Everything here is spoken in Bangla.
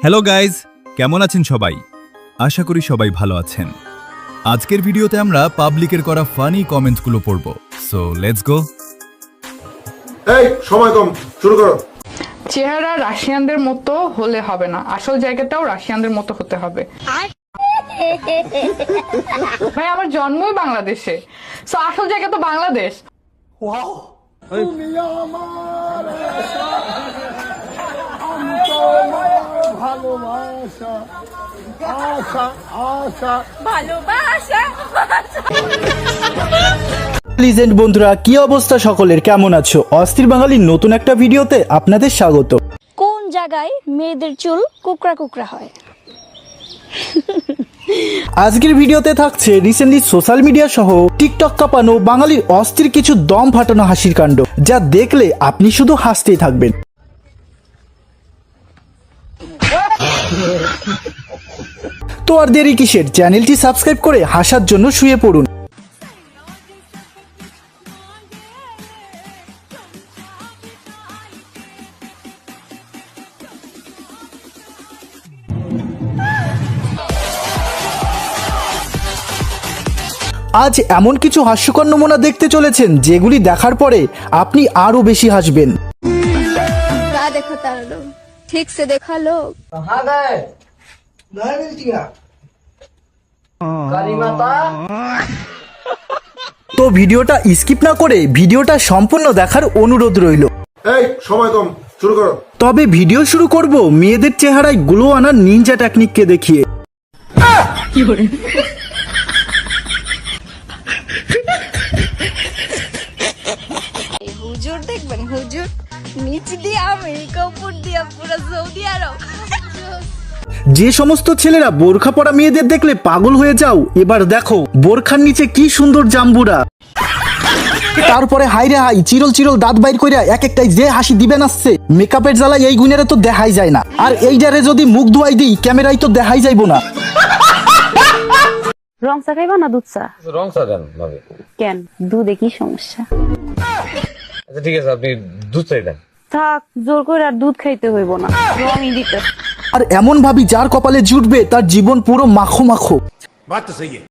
হ্যালো গাইজ, কেমন আছেন সবাই? আশা করি সবাই ভালো আছেন। আজকের ভিডিওতে আমরা পাবলিকের করা ফানি কমেন্টসগুলো পড়ব। So let's go. এই সময় কম, শুরু করো। চেহারা রাশিয়ানদের মতো হলে হবে না, আসল জায়গাটাও রাশিয়ানদের মতো হতে হবে। ভাই আমার জন্মই বাংলাদেশে, সো আসল জায়গা তো বাংলাদেশ। লিজেন্ড বন্ধুরা, কি অবস্থা সকলের? কেমন আছো? অস্থির বাঙালির নতুন একটা ভিডিওতে আপনাদের স্বাগত। কোন জায়গায় মেয়েদের চুল কুকড়া কুকড়া হয়? আজকের ভিডিওতে থাকছে রিসেন্টলি সোশ্যাল মিডিয়া সহ টিকটক কাঁপানো বাঙালির অস্থির কিছু দম ফাটানো হাসির কাণ্ড, যা দেখলে আপনি শুধু হাসতেই থাকবেন। তো আর দেরি কিসের, চ্যানেলটি সাবস্ক্রাইব করে হাসার জন্য শুয়ে পড়ুন। আজ এমন কিছু হাস্যকর নমুনা দেখতে চলেছেন যেগুলি দেখার পরে আপনি আরো বেশি হাসবেন। क्या देखा तारा लोग? ठीक से देखा लोग। তো ভিডিওটা স্কিপ না করে ভিডিওটা সম্পূর্ণ দেখার অনুরোধ রইল। এই সময় কম, শুরু করো। তবে ভিডিও শুরু করব মেয়েদের চেহারায় গ্লো আনার নিনজা টেকনিককে দেখিয়ে। হুজুর দেখবেন, হুজুর নিচ দিয়ে আমেরিকা, উপর দিয়ে পুরো সৌদি আরব। যে সমস্ত ছেলেরা বোরখা পরা মেয়েদের দেখলে পাগল হয়ে যাও, এবার দেখো বোরখার নিচে কি সুন্দর জাম্বুরা। তারপরে হাই রে হাই, চিরল চিরল দাঁত বাইর কইরা এক একটাই যে হাসি দিবেন আসছে। মেকআপের জ্বালায় এই গুণেরে তো দেখাই যায় না, আর এইটারে যদি মুখ ধোয়াই দিই ক্যামেরায় তো দেখাই যাইবো না। রং চা খাইবা না দুধ চা? রং চা দেন ভাবে। কেন, দুধে কি সমস্যা? আচ্ছা ঠিক আছে, আপনি দুধ চাই দেন। থাক, জোর করে আর দুধ খাইতে হইব না, রঙই দিতে। আর এমন ভাবি যার কপালে জুটবে তার জীবন পুরো মাখো মাখো।